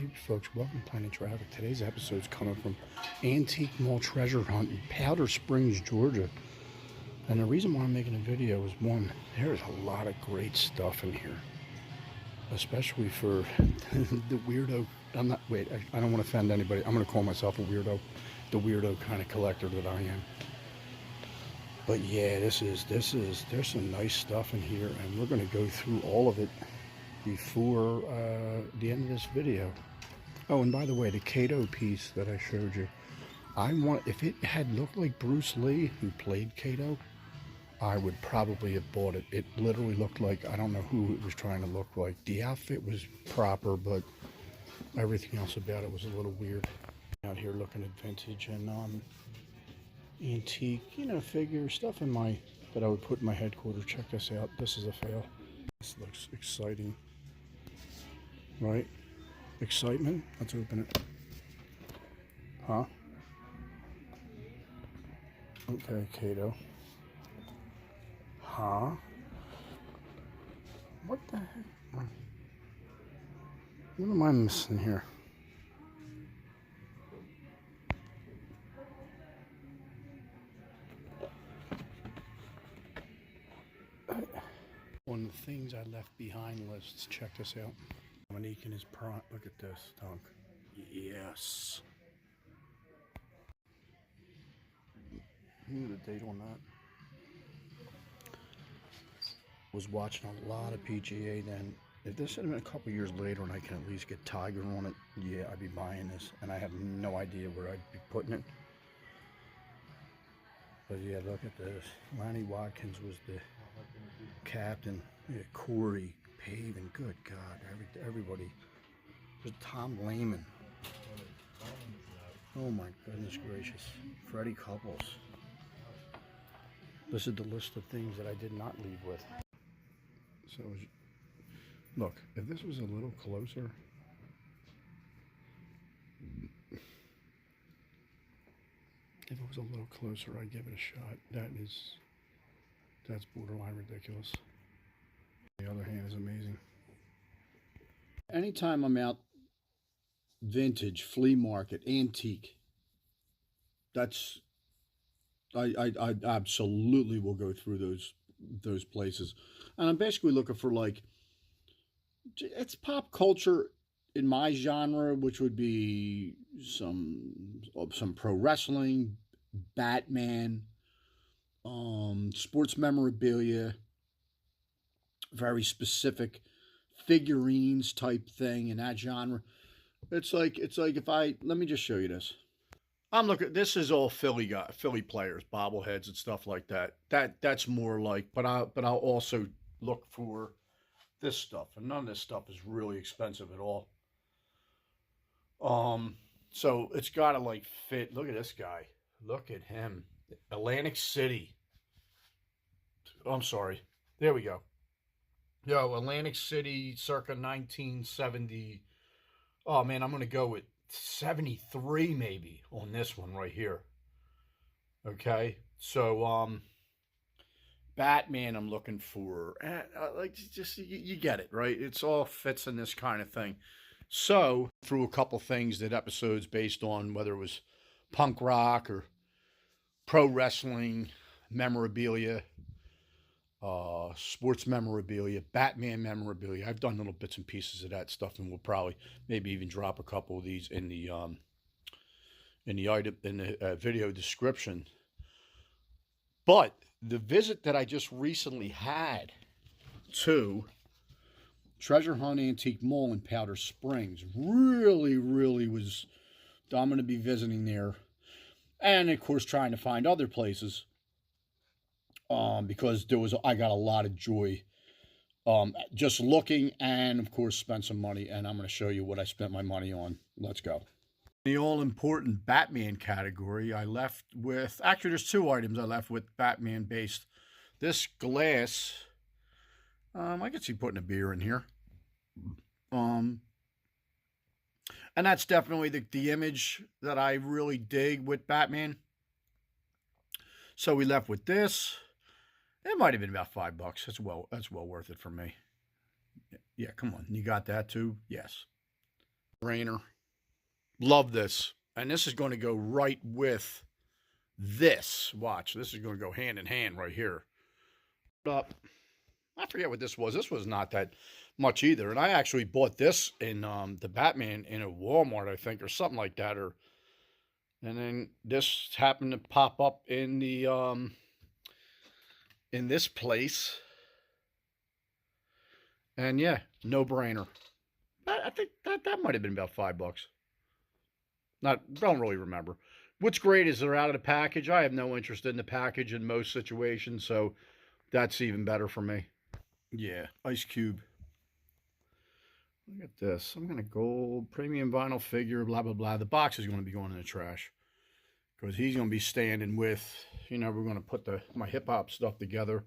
Hey folks, welcome to Planet Traffic. Today's episode is coming from Antique Mall Treasure Hunt in Powder Springs, Georgia. And the reason why I'm making a video is, one, there's a lot of great stuff in here. Especially for the weirdo, I don't want to offend anybody. I'm going to call myself a weirdo. The weirdo kind of collector that I am. But yeah, there's some nice stuff in here, and we're going to go through all of it before the end of this video. Oh, and by the way, the Kato piece that I showed you, if it had looked like Bruce Lee, who played Kato, I would probably have bought it. It literally looked like, I don't know who it was trying to look like. The outfit was proper, but everything else about it was a little weird. Out here looking at vintage and antique, figure stuff that I would put in my headquarters. Check this out. This is a fail. This looks exciting. Right? Excitement? Let's open it. Huh? Okay, Kato. Huh? What the heck? What am I missing here? On the things I left behind lists, check this out. Monique and his prime. Look at this, Tonk. Yes. The date on that. Was watching a lot of PGA then. If this had been a couple years later and I can at least get Tiger on it, yeah, I'd be buying this. And I have no idea where I'd be putting it. But yeah, look at this. Lonnie Watkins was the captain. Yeah, Corey Pavin, good God, everybody. There's Tom Lehman. Oh my goodness gracious. Freddie Couples. This is the list of things that I did not leave with. So, look, if this was a little closer, I'd give it a shot. That's borderline ridiculous. On the other hand, is amazing. Anytime I'm out vintage, flea market, antique, I absolutely will go through those places. And I'm basically looking for, like, it's pop culture in my genre, which would be some pro wrestling, Batman, sports memorabilia, very specific figurines type thing in that genre. It's like let me just show you this. I'm looking. This is all Philly players, bobbleheads and stuff like that. That's more like. But I'll also look for this stuff, and none of this stuff is really expensive at all. So it's got to like fit. Look at this guy. Look at him. Atlantic City. Oh, I'm sorry. There we go. Yo, Atlantic City, circa 1970. Oh man, I'm gonna go with 73 maybe on this one right here. Okay, so Batman, I'm looking for like just you get it, right? It's all fits in this kind of thing. So through a couple things that episodes based on whether it was punk rock or pro wrestling memorabilia, sports memorabilia, Batman memorabilia. I've done little bits and pieces of that stuff, and we'll probably maybe even drop a couple of these in the video description. But the visit that I just recently had to Treasure Hunt Antique Mall in Powder Springs really was. I'm going to be visiting there, and of course trying to find other places. Because I got a lot of joy just looking, and of course spent some money, and I'm going to show you what I spent my money on. Let's go. The all-important Batman category, I left with, actually there's two items I left with Batman based. This glass, I could see putting a beer in here. And that's definitely the image that I really dig with Batman. So we left with this. It might have been about $5. That's well worth it for me. Yeah, come on. You got that too? Yes. Brainer. Love this. And this is going to go right with this. Watch. This is going to go hand in hand right here. Up. I forget what this was. This was not that much either. And I actually bought this in the Batman in a Walmart, I think, or something like that. And then this happened to pop up in the in this place. And yeah, no brainer. I think that might have been about $5. Don't really remember. What's great is they're out of the package. I have no interest in the package in most situations, so that's even better for me. Yeah, Ice Cube. Look at this. I'm going to gold, premium vinyl figure, blah, blah, blah. The box is going to be going in the trash because he's going to be standing with, we're going to put my hip-hop stuff together.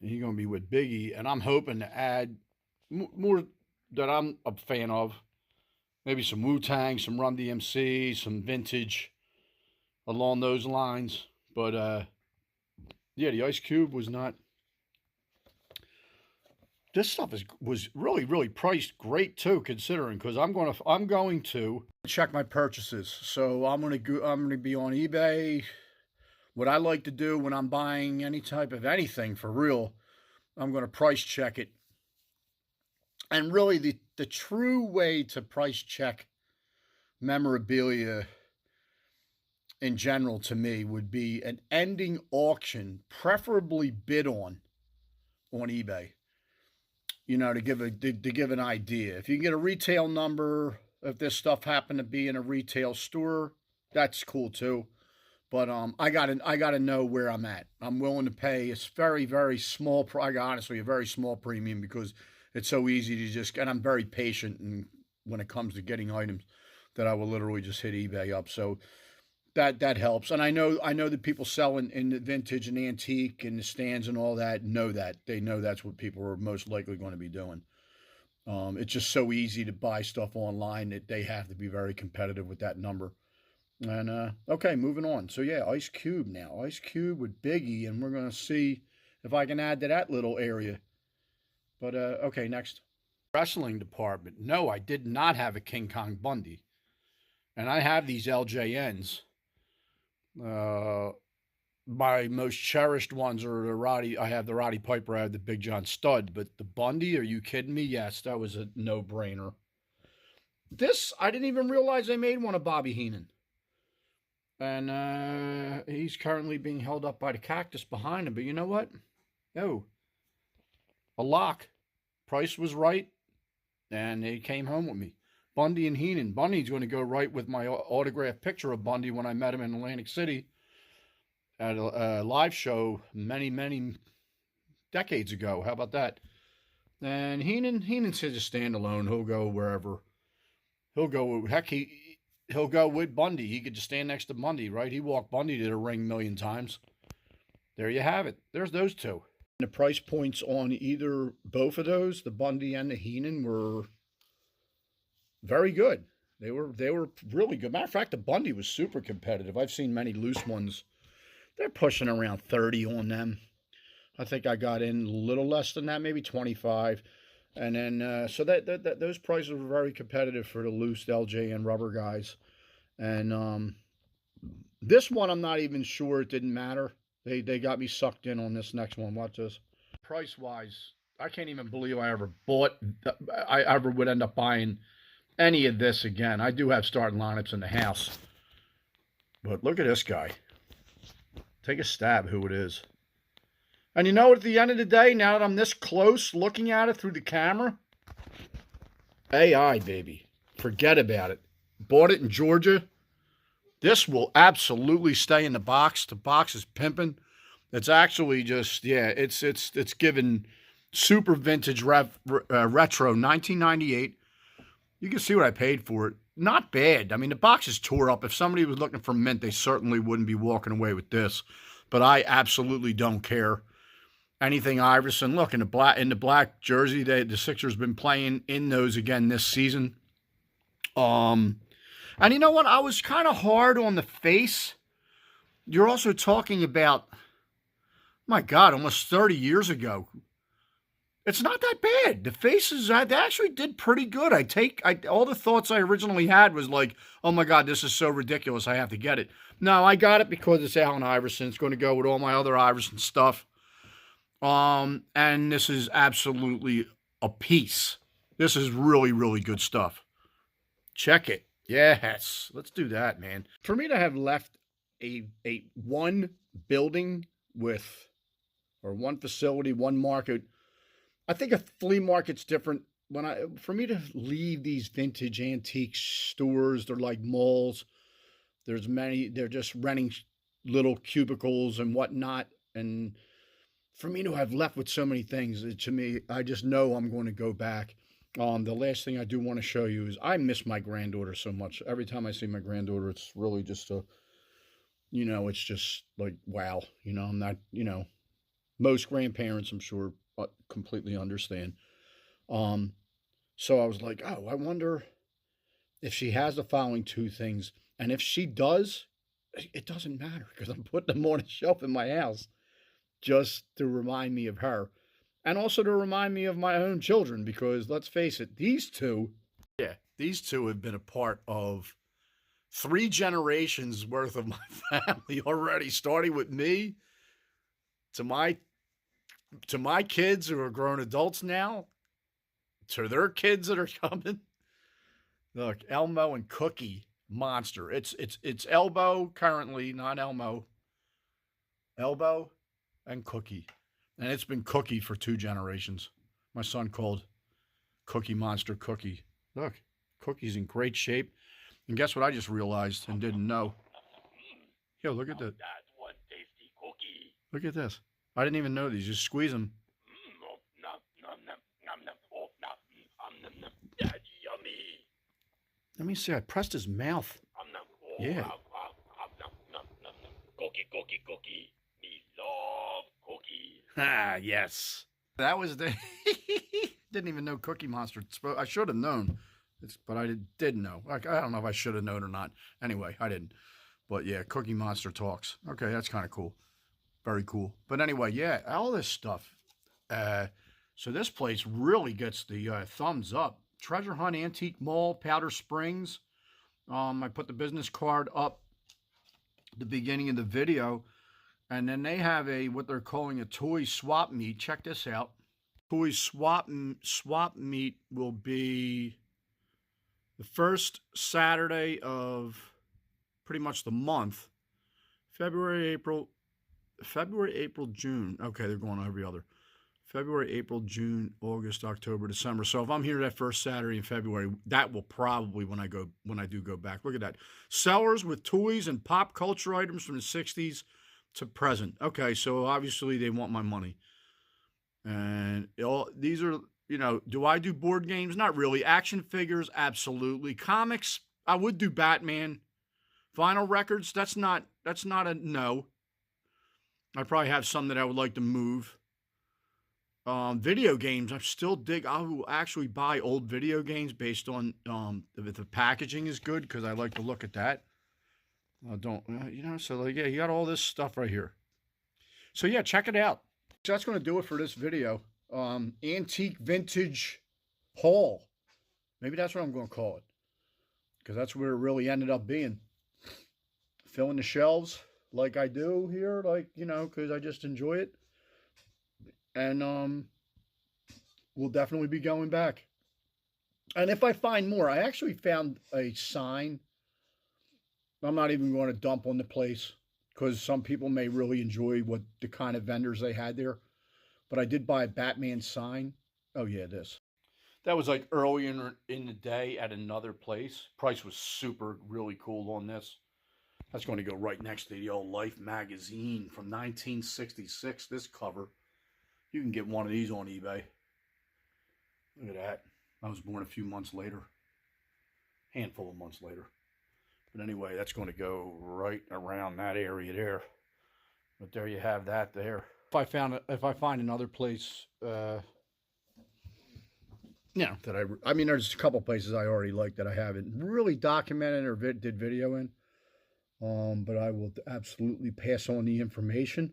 And he's going to be with Biggie, and I'm hoping to add more that I'm a fan of. Maybe some Wu-Tang, some Run DMC, some vintage along those lines. But, yeah, the Ice Cube was not... This stuff was really, really priced great, too, considering, because I'm going to check my purchases. So I'm going to be on eBay. What I like to do when I'm buying any type of anything for real, I'm going to price check it. And really, the true way to price check memorabilia in general to me would be an ending auction, preferably bid on eBay. To give an idea. If you can get a retail number, if this stuff happened to be in a retail store, that's cool too. But I gotta know where I'm at. I'm willing to pay a very, very small, honestly, a very small premium because it's so easy to just, and I'm very patient when it comes to getting items that I will literally just hit eBay up. So that helps. And I know that people selling in the vintage and antique and the stands and all that know that. They know that's what people are most likely going to be doing. It's just so easy to buy stuff online that they have to be very competitive with that number. And, okay, moving on. So, yeah, Ice Cube now. Ice Cube with Biggie, and we're going to see if I can add to that little area. But, okay, next. Wrestling department. No, I did not have a King Kong Bundy. And I have these LJNs. My most cherished ones are I have the Roddy Piper, I have the Big John Stud, but the Bundy, are you kidding me? Yes, that was a no-brainer. This, I didn't even realize they made one of Bobby Heenan. And he's currently being held up by the cactus behind him, but you know what? Oh, a lock. Price was right, and he came home with me. Bundy and Heenan. Bundy's going to go right with my autographed picture of Bundy when I met him in Atlantic City at a live show many, many decades ago. How about that? And Heenan's just standalone. He'll go wherever. He'll go. Heck, he'll go with Bundy. He could just stand next to Bundy, right? He walked Bundy to the ring a million times. There you have it. There's those two. The price points on both of those, the Bundy and the Heenan, were very good. They were really good. Matter of fact, the Bundy was super competitive. I've seen many loose ones. They're pushing around 30 on them. I think I got in a little less than that, maybe 25. And then, so those prices were very competitive for the loose LJ and rubber guys. And this one, I'm not even sure. It didn't matter. They got me sucked in on this next one. Watch this. Price-wise, I can't even believe I ever would end up buying any of this again. I do have starting lineups in the house. But look at this guy. Take a stab who it is. And you know, at the end of the day, now that I'm this close looking at it through the camera, AI, baby. Forget about it. Bought it in Georgia. This will absolutely stay in the box. The box is pimping. It's actually just, yeah, it's given super vintage retro 1998. You can see what I paid for it. Not bad. I mean, the box is tore up. If somebody was looking for mint, they certainly wouldn't be walking away with this. But I absolutely don't care. Anything Iverson. Look, in the black jersey, the Sixers been playing in those again this season. And you know what? I was kind of hard on the face. You're also talking about, my God, almost 30 years ago. It's not that bad. The faces, they actually did pretty good. All the thoughts I originally had was like, oh my God, this is so ridiculous. I have to get it. No, I got it because it's Allen Iverson. It's going to go with all my other Iverson stuff. And this is absolutely a piece. This is really, really good stuff. Check it. Yes. Let's do that, man. For me to have left a one building with, or one facility, one market, I think a flea market's different. For me to leave these vintage antique stores, they're like malls. They're just renting little cubicles and whatnot. And for me to have left with so many things, to me, I just know I'm going to go back. The last thing I do want to show you is I miss my granddaughter so much. Every time I see my granddaughter, it's really just it's just like, wow. I'm not, most grandparents, I'm sure, completely understand. So I was like, oh, I wonder if she has the following two things. And if she does, it doesn't matter because I'm putting them on a shelf in my house just to remind me of her. And also to remind me of my own children because let's face it, these two have been a part of 3 generations worth of my family already, starting with me to my kids who are grown adults now, to their kids that are coming. Look, Elmo and Cookie, monster. It's Elbow currently, not Elmo. Elbow and Cookie. And it's been Cookie for 2 generations. My son called Cookie Monster Cookie. Look, Cookie's in great shape. And guess what I just realized and didn't know? Yo, look at that. That's one tasty cookie. Look at this. I didn't even know these. Just squeeze them. That's yummy. Let me see. I pressed his mouth. Yeah. Cookie. Me love cookie. Ah, yes. That was the... Didn't even know Cookie Monster. I should have known. But I didn't know. I don't know if I should have known or not. Anyway, I didn't. But yeah, Cookie Monster talks. Okay, that's kind of cool. Very cool. But anyway, yeah, all this stuff. So this place really gets the thumbs up. Treasure Hunt Antique Mall, Powder Springs. I put the business card up at the beginning of the video. And then they have what they're calling a toy swap meet. Check this out. Toy swap meet will be the first Saturday of pretty much the month. February, April, June. Okay, they're going every other. February, April, June, August, October, December. So if I'm here that first Saturday in February, that will probably when I do go back. Look at that. Sellers with toys and pop culture items from the 60s to present. Okay, so obviously they want my money. And these are, do I do board games? Not really. Action figures, absolutely. Comics, I would do Batman. Vinyl records, that's not a no. I probably have some that I would like to move. Video games, I will actually buy old video games based on if the packaging is good because I like to look at that. So like, yeah, you got all this stuff right here. So yeah, check it out. So that's going to do it for this video. Antique vintage haul. Maybe that's what I'm going to call it. Because that's where it really ended up being. Filling the shelves like I do here, because I just enjoy it. And we'll definitely be going back. And if I find more, I actually found a sign. I'm not even going to dump on the place because some people may really enjoy the kind of vendors they had there. But I did buy a Batman sign. Oh, yeah, this. That was like earlier in the day at another place. Price was really cool on this. That's going to go right next to the old Life magazine from 1966, this cover. You can get one of these on eBay. Look at that. I was born a few months later. Handful of months later. But anyway, that's going to go right around that area there. But there you have that there. If I find another place, there's a couple places I already like that I haven't really documented or did video in. But I will absolutely pass on the information.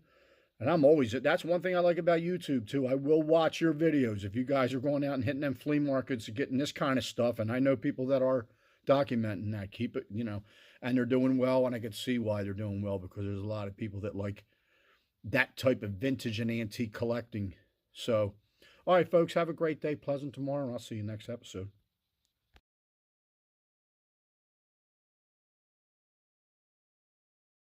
And I'm always, that's one thing I like about YouTube too. I will watch your videos. If you guys are going out and hitting them flea markets and getting this kind of stuff, and I know people that are documenting that, keep it, and they're doing well, and I can see why they're doing well, because there's a lot of people that like that type of vintage and antique collecting. So, all right, folks, have a great day, pleasant tomorrow, and I'll see you next episode.